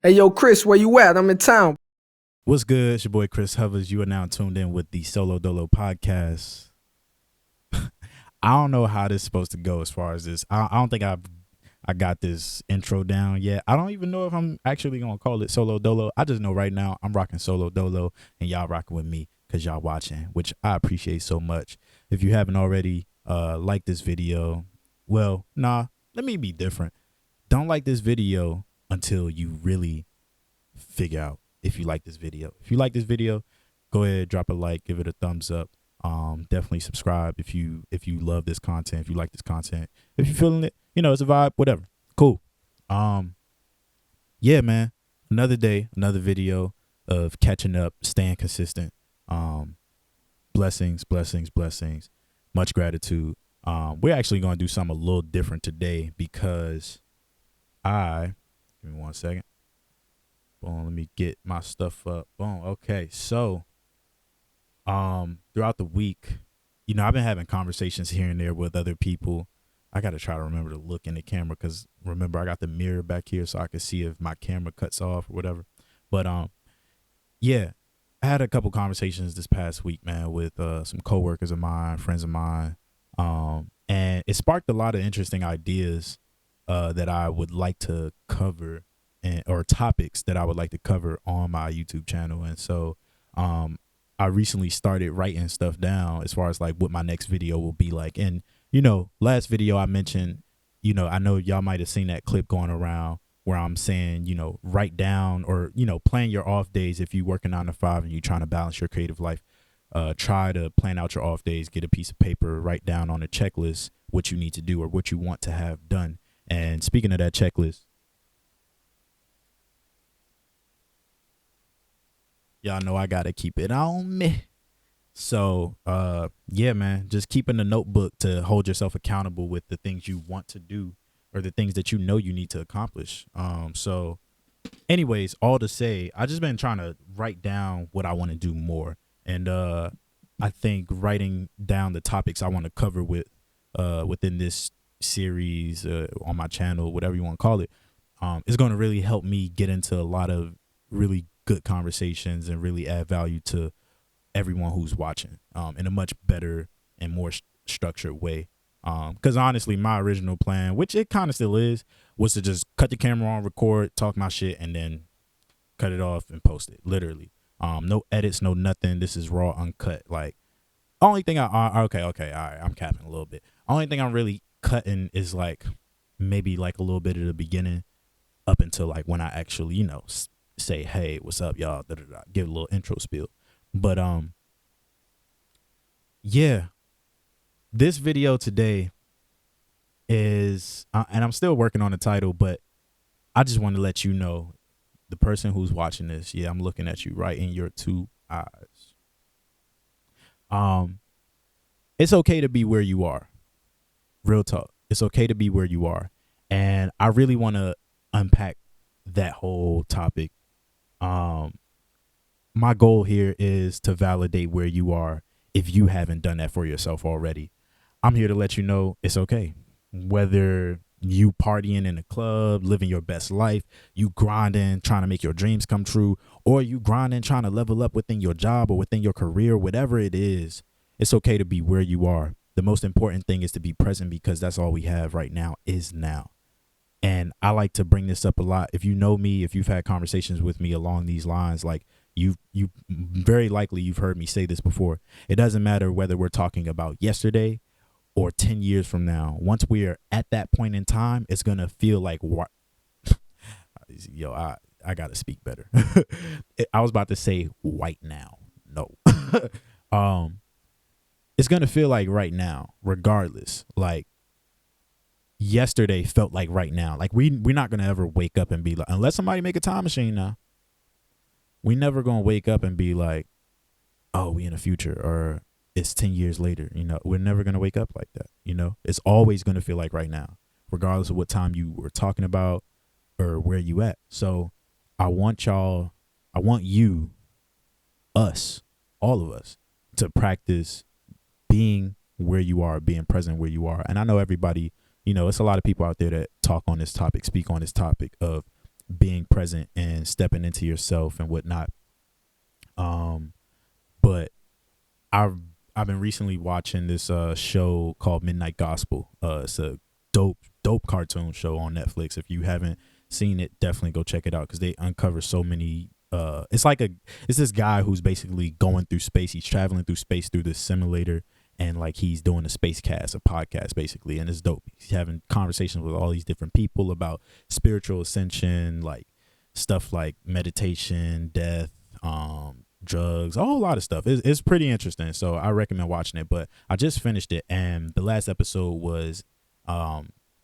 Hey, yo, Chris, where you at? I'm in town. What's good? It's your boy Chris Hovers. You are now tuned in with the Solo Dolo podcast. I don't know how this is supposed to go as far as this. I don't think I got this intro down yet. I don't even know if I'm actually gonna call it Solo Dolo. I just know right now I'm rocking Solo Dolo and y'all rocking with me because y'all watching, which I appreciate so much. If you haven't already liked this video, well, nah, let me be different. Don't like this video until you really figure out if you like this video. If you like this video, go ahead, drop a like, give it a thumbs up. Definitely subscribe if you love this content, if you like this content, if you're feeling it, it's a vibe, whatever. Cool. Um, yeah, man. Another day, another video of catching up, staying consistent. Um, blessings, blessings, blessings. Much gratitude. We're actually gonna do something a little different today because give me one second. Boom, let me get my stuff up. Boom. Okay. So, throughout the week, I've been having conversations here and there with other people. I got to try to remember to look in the camera because remember I got the mirror back here so I can see if my camera cuts off or whatever. But yeah, I had a couple conversations this past week, man, with some coworkers of mine, friends of mine, and it sparked a lot of interesting ideas that I would like to cover or topics that I would like to cover on my YouTube channel. And so I recently started writing stuff down as far as like what my next video will be like. And, last video I mentioned, I know y'all might have seen that clip going around where I'm saying, write down or, plan your off days if you work a 9 to 5 and you're trying to balance your creative life. Try to plan out your off days, get a piece of paper, write down on a checklist what you need to do or what you want to have done. And speaking of that checklist, y'all know I gotta keep it on me. So yeah, man, just keeping a notebook to hold yourself accountable with the things you want to do or the things that you know you need to accomplish. So anyways, all to say, I just been trying to write down what I want to do more. And I think writing down the topics I want to cover within this series on my channel, whatever you want to call it, is going to really help me get into a lot of really good conversations and really add value to everyone who's watching in a much better and more structured way. Because honestly, my original plan, which it kind of still is, was to just cut the camera on, record, talk my shit, and then cut it off and post it. Literally, no edits, no nothing. This is raw, uncut. Like, only thing okay, all right, I'm capping a little bit. Only thing I'm really cutting is like maybe like a little bit of the beginning up until like when I actually, say, hey, what's up, y'all? Da, da, da, give a little intro spiel. But yeah, this video today is, and I'm still working on the title, but I just want to let you know, the person who's watching this, yeah, I'm looking at you right in your two eyes. It's okay to be where you are. Real talk. It's okay to be where you are. And I really want to unpack that whole topic. My goal here is to validate where you are if you haven't done that for yourself already. I'm here to let you know it's okay. Whether you partying in a club, living your best life, you grinding, trying to make your dreams come true, or you grinding, trying to level up within your job or within your career, whatever it is, it's okay to be where you are. The most important thing is to be present because that's all we have right now is now. And I like to bring this up a lot. If you know me, if you've had conversations with me along these lines, like you very likely you've heard me say this before. It doesn't matter whether we're talking about yesterday or 10 years from now. Once we are at that point in time, it's going to feel like what yo, I got to speak better. I was about to say white now. No. It's going to feel like right now regardless. Like yesterday felt like right now. Like we're not gonna ever wake up and be like, unless somebody make a time machine now, we never gonna wake up and be like, oh, we in the future or it's 10 years later. We're never gonna wake up like that. It's always gonna feel like right now, regardless of what time you were talking about or where you at. So I want you, us, all of us, to practice being where you are, being present where you are. And I know everybody, it's a lot of people out there that talk on this topic, speak on this topic of being present and stepping into yourself and whatnot. But I've I've been recently watching this show called Midnight Gospel. It's a dope cartoon show on Netflix. If you haven't seen it, definitely go check it out because they uncover so many. It's this guy who's basically going through space. He's traveling through space through this simulator, and like he's doing a space cast, a podcast basically, and it's dope. He's having conversations with all these different people about spiritual ascension, like stuff like meditation, death, drugs, a whole lot of stuff. It's pretty interesting, so I recommend watching it. But I just finished it, and the last episode was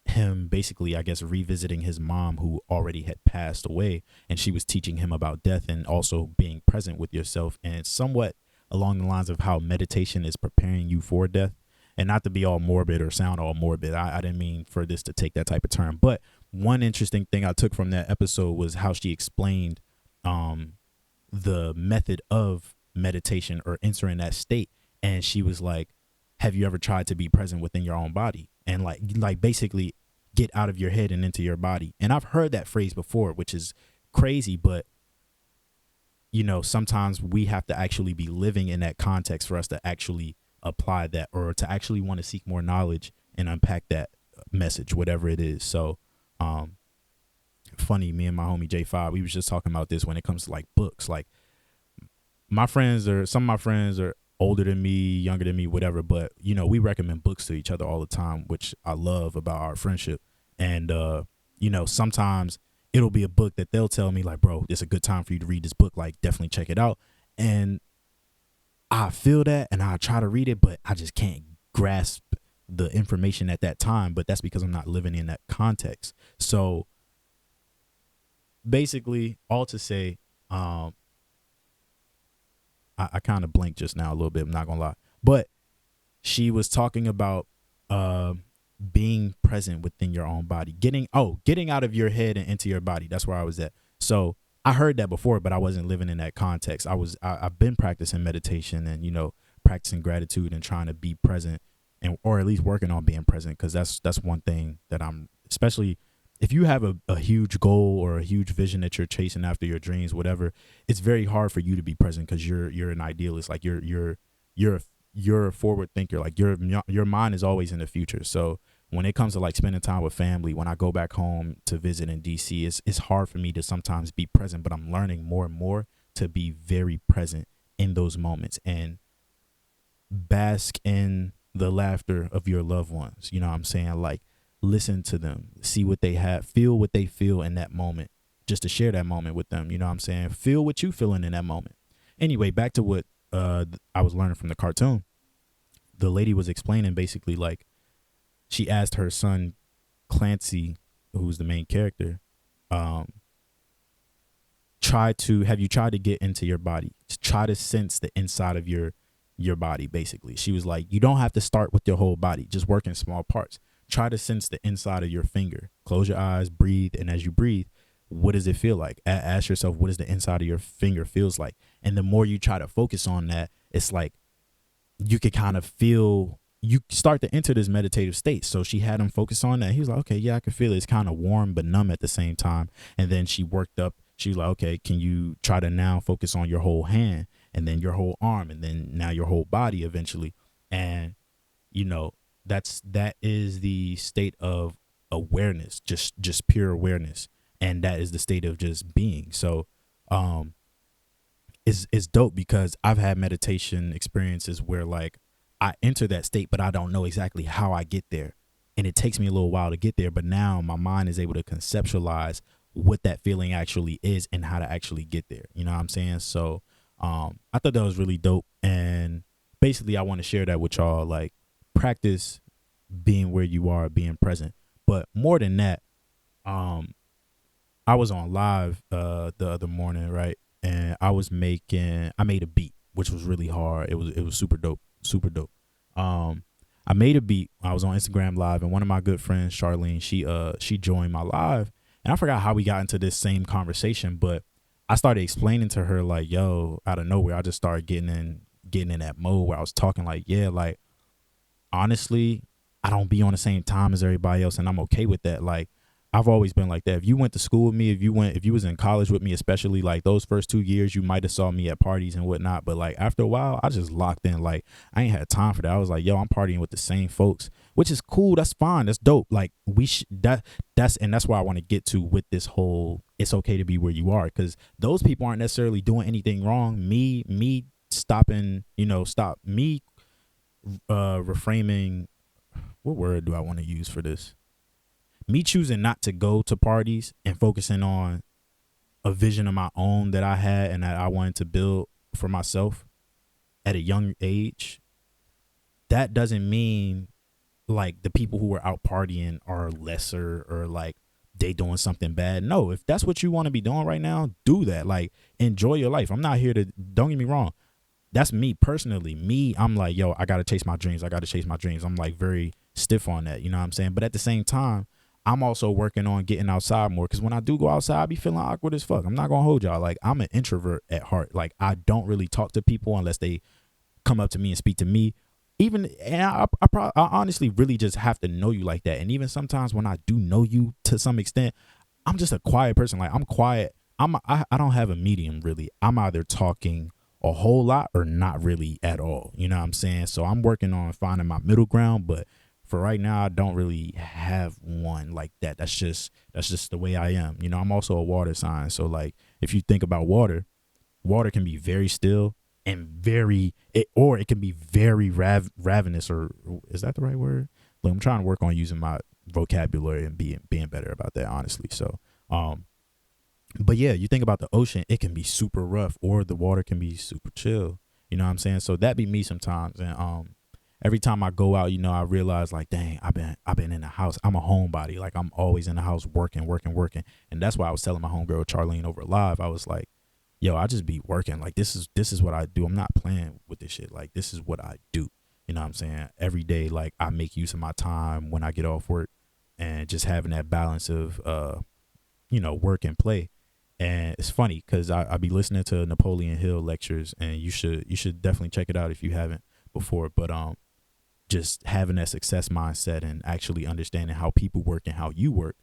him basically, I guess, revisiting his mom who already had passed away, and she was teaching him about death and also being present with yourself, and somewhat along the lines of how meditation is preparing you for death. And not to be all morbid or sound all morbid, I didn't mean for this to take that type of turn, but one interesting thing I took from that episode was how she explained the method of meditation or entering that state. And she was like, have you ever tried to be present within your own body and like basically get out of your head and into your body? And I've heard that phrase before, which is crazy, but you know, sometimes we have to actually be living in that context for us to actually apply that or to actually want to seek more knowledge and unpack that message, whatever it is. So funny, me and my homie J5, we was just talking about this when it comes to like books. Like some of my friends are older than me, younger than me, whatever, but you know, we recommend books to each other all the time, which I love about our friendship. And you know, sometimes it'll be a book that they'll tell me like, bro, it's a good time for you to read this book, like definitely check it out. And I feel that and I try to read it, but I just can't grasp the information at that time. But that's because I'm not living in that context. So basically, all to say, I kind of blanked just now a little bit, I'm not gonna lie. But she was talking about being present within your own body, getting out of your head and into your body. That's where I was at. So I heard that before, but I wasn't living in that context. I've been practicing meditation and, you know, practicing gratitude and trying to be present, and or at least working on being present, because that's one thing that I'm, especially if you have a huge goal or a huge vision that you're chasing after, your dreams, whatever, it's very hard for you to be present because you're an idealist. Like you're a forward thinker. Like your mind is always in the future. So when it comes to like spending time with family, when I go back home to visit in DC, it's hard for me to sometimes be present, but I'm learning more and more to be very present in those moments and bask in the laughter of your loved ones. You know what I'm saying? Like, listen to them, see what they have, feel what they feel in that moment, just to share that moment with them. You know what I'm saying? Feel what you feeling in that moment. Anyway, back to what I was learning from the cartoon. The lady was explaining basically, like, she asked her son Clancy, who's the main character, have you tried to get into your body? Try to sense the inside of your body, basically. She was like, you don't have to start with your whole body, just work in small parts. Try to sense the inside of your finger. Close your eyes, breathe, and as you breathe, what does it feel like? Ask yourself, what does the inside of your finger feels like? And the more you try to focus on that, it's like you could kind of feel, you start to enter this meditative state. So she had him focus on that. He was like, okay, yeah, I can feel it. It's kind of warm but numb at the same time. And then she worked up. She was like, okay, can you try to now focus on your whole hand and then your whole arm and then now your whole body eventually? And, you know, that is the state of awareness, just pure awareness. And that is the state of just being. So it's dope because I've had meditation experiences where like I enter that state, but I don't know exactly how I get there. And it takes me a little while to get there. But now my mind is able to conceptualize what that feeling actually is and how to actually get there. You know what I'm saying? So I thought that was really dope. And basically I want to share that with y'all. Like, practice being where you are, being present. But more than that, I was on live the other morning, right? And I made a beat, which was really hard. It was super dope. I made a beat. I was on Instagram live, and one of my good friends, Charlene, she joined my live, and I forgot how we got into this same conversation, but I started explaining to her like, yo, out of nowhere, I just started getting in that mode where I was talking like, yeah, like, honestly, I don't be on the same time as everybody else, and I'm okay with that. Like, I've always been like that. If you went to school with me, if you was in college with me, especially like those first 2 years, you might have saw me at parties and whatnot. But like after a while, I just locked in. Like I ain't had time for that. I was like, yo, I'm partying with the same folks, which is cool. That's fine. That's dope. Like that's why I want to get to with this whole. It's okay to be where you are, because those people aren't necessarily doing anything wrong. Me stopping, stop me reframing. What word do I want to use for this? Me choosing not to go to parties and focusing on a vision of my own that I had and that I wanted to build for myself at a young age, that doesn't mean like the people who are out partying are lesser or like they doing something bad. No, if that's what you want to be doing right now, do that. Like enjoy your life. I'm not here to, don't get me wrong. That's me personally. I'm like, yo, I got to chase my dreams. I got to chase my dreams. I'm like very stiff on that. You know what I'm saying? But at the same time, I'm also working on getting outside more, because when I do go outside, I be feeling awkward as fuck. I'm not going to hold y'all. Like, I'm an introvert at heart. Like, I don't really talk to people unless they come up to me and speak to me. I honestly really just have to know you like that. And even sometimes when I do know you to some extent, I'm just a quiet person. Like, I'm quiet. I don't have a medium, really. I'm either talking a whole lot or not really at all. You know what I'm saying? So I'm working on finding my middle ground, but for right now, I don't really have one like that. That's just the way I am. I'm also a water sign. So like, if you think about water can be very still and or it can be very ravenous, or is that the right word? Like, I'm trying to work on using my vocabulary and being better about that, honestly. So, but yeah, you think about the ocean, it can be super rough, or the water can be super chill. You know what I'm saying? So that be me sometimes. And, every time I go out, I realize like, dang, I've been in the house. I'm a homebody. Like, I'm always in the house working. And that's why I was telling my homegirl Charlene over live. I was like, yo, I just be working. Like, this is what I do. I'm not playing with this shit. Like, this is what I do. You know what I'm saying? Every day, like, I make use of my time when I get off work, and just having that balance of, work and play. And it's funny because I be listening to Napoleon Hill lectures, and you should definitely check it out if you haven't before. But just having that success mindset and actually understanding how people work and how you work.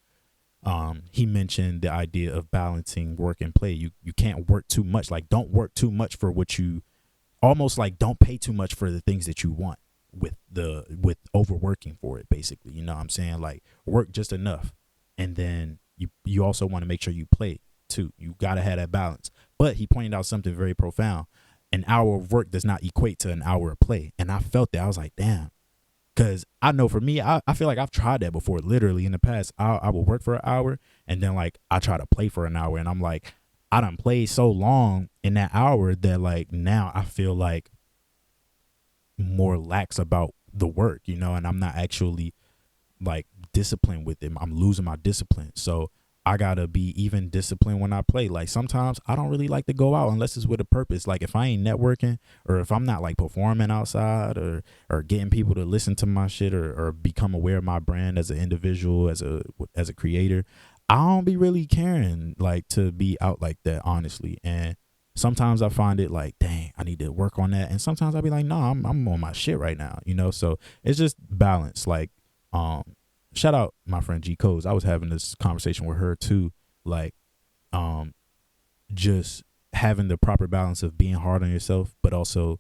He mentioned the idea of balancing work and play. You can't work too much. Like, don't work too much for what you, almost like don't pay too much for the things that you want with overworking for it, basically. You know what I'm saying? Like, work just enough. And then you also want to make sure you play too. You got to have that balance. But he pointed out something very profound. An hour of work does not equate to an hour of play. And I felt that. I was like, damn. Because I know for me, I feel like I've tried that before. Literally in the past, I will work for an hour, and then like I try to play for an hour, and I'm like, I done played so long in that hour that like now I feel like more lax about the work, and I'm not actually like disciplined with it. I'm losing my discipline. So I gotta be even disciplined when I play. Like, sometimes I don't really like to go out unless it's with a purpose. Like, if I ain't networking, or if I'm not like performing outside, or getting people to listen to my shit, or become aware of my brand as an individual, as a creator, I don't be really caring like to be out like that, honestly. And sometimes I find it like, dang, I need to work on that. And sometimes I'll be like, no, I'm on my shit right now, So it's just balance. Like, shout out my friend G Codes. I was having this conversation with her too. Like, just having the proper balance of being hard on yourself, but also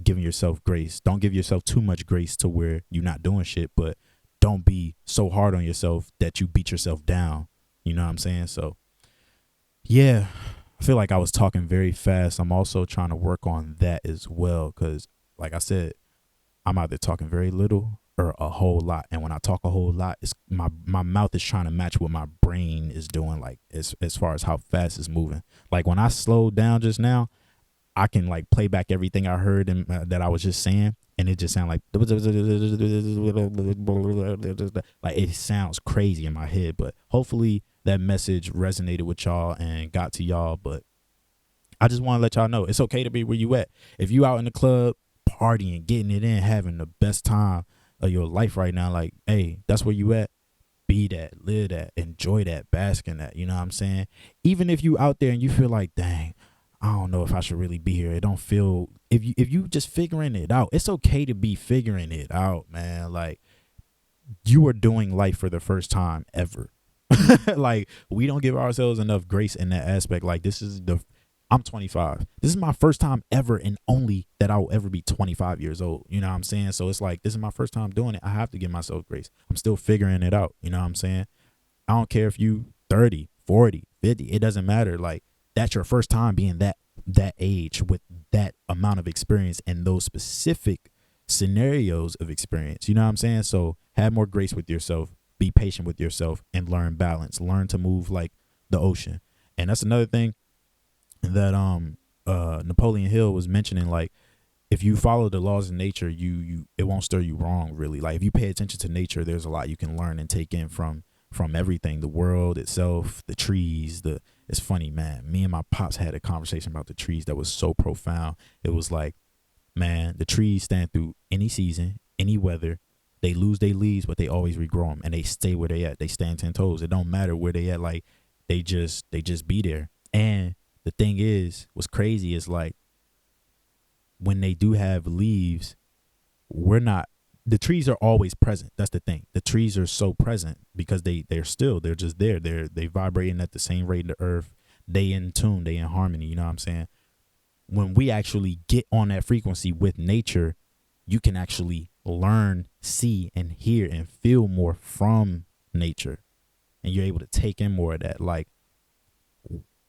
giving yourself grace. Don't give yourself too much grace to where you're not doing shit, but don't be so hard on yourself that you beat yourself down. You know what I'm saying? So yeah, I feel like I was talking very fast. I'm also trying to work on that as well. 'Cause like I said, I'm either talking very little or a whole lot. And when I talk a whole lot, it's my mouth is trying to match what my brain is doing, like as far as how fast it's moving. Like, when I slowed down just now, I can like play back everything I heard and that I was just saying, and it just sounds like it sounds crazy in my head. But hopefully that message resonated with y'all and got to y'all. But I just want to let y'all know it's okay to be where you at. If you out in the club partying, getting it in, having the best time of your life right now, like, hey, that's where you at. Be that, live that, enjoy that, bask in that. You know what I'm saying? Even if you out there and you feel like, dang, I don't know if I should really be here. It don't feel, if you just figuring it out, it's okay to be figuring it out, man. Like, you are doing life for the first time ever. Like, we don't give ourselves enough grace in that aspect. Like, I'm 25. This is my first time ever, and only that I will ever be 25 years old. You know what I'm saying? So it's like, this is my first time doing it. I have to give myself grace. I'm still figuring it out. You know what I'm saying? I don't care if you 30, 40, 50. It doesn't matter. Like, that's your first time being that age with that amount of experience and those specific scenarios of experience. You know what I'm saying? So have more grace with yourself. Be patient with yourself and learn balance. Learn to move like the ocean. And that's another thing that Napoleon Hill was mentioning. Like, if you follow the laws of nature, it won't stir you wrong, really. Like, if you pay attention to nature, there's a lot you can learn and take in from everything, the world itself, the trees. It's funny, man. Me and my pops had a conversation about the trees that was so profound. It was like, man, the trees stand through any season, any weather. They lose their leaves, but they always regrow them, and they stay where they at. They stand 10 toes. It don't matter where they at. Like, they just be there. And the thing is, what's crazy is, like, when they do have leaves, the trees are always present. That's the thing. The trees are so present because they're just there. They vibrating at the same rate of the earth. They in tune, they in harmony. You know what I'm saying? When we actually get on that frequency with nature, you can actually learn, see, and hear and feel more from nature. And you're able to take in more of that. Like,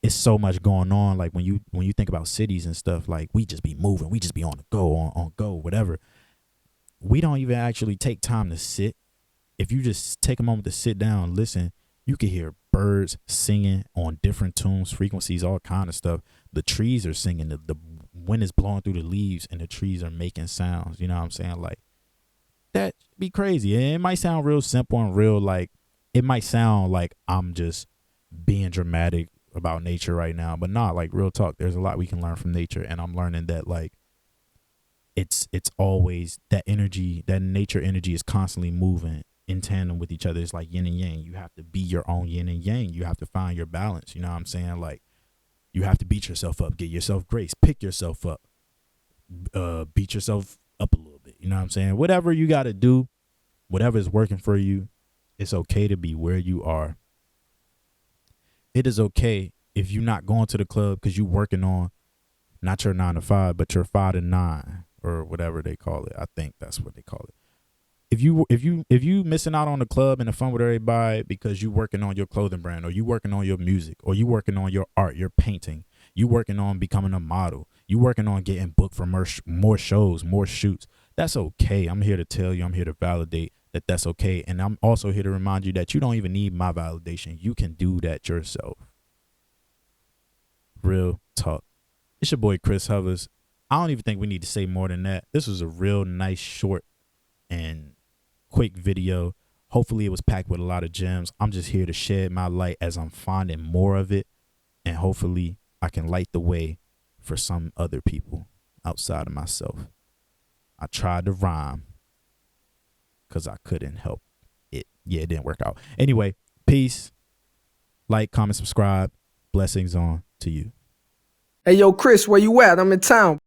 it's so much going on. Like, when you think about cities and stuff, like, we just be moving, we just be on the go, on go, whatever. We don't even actually take time to sit. If you just take a moment to sit down, listen, you can hear birds singing on different tunes, frequencies, all kind of stuff. The trees are singing. The wind is blowing through the leaves, and the trees are making sounds. You know what I'm saying? Like, that be crazy. And it might sound real simple and real, like, it might sound like I'm just being dramatic about nature right now, but not, like, real talk. There's a lot we can learn from nature, and I'm learning that, like, it's always that energy, that nature energy is constantly moving in tandem with each other. It's like yin and yang. You have to be your own yin and yang. You have to find your balance. You know what I'm saying? Like, you have to beat yourself up, get yourself grace, pick yourself up, beat yourself up a little bit. You know what I'm saying? Whatever you got to do, whatever is working for you, it's okay to be where you are. It is okay if you're not going to the club because you're working on not your 9 to 5, but your 5 to 9 or whatever they call it. I think that's what they call it. If you missing out on the club and the fun with everybody because you working on your clothing brand, or you working on your music, or you working on your art, your painting, you working on becoming a model, you working on getting booked for more shows, more shoots, that's okay. I'm here to tell you, I'm here to validate that that's okay. And I'm also here to remind you that you don't even need my validation. You can do that yourself. Real talk. It's your boy Chris Hovers. I don't even think we need to say more than that. This was a real nice, short, and quick video. Hopefully it was packed with a lot of gems. I'm just here to shed my light as I'm finding more of it, and hopefully I can light the way for some other people outside of myself. I tried to rhyme because I couldn't help it. Yeah, it didn't work out. Anyway, peace. Like, comment, subscribe. Blessings on to you. Hey, yo, Chris, where you at? I'm in town.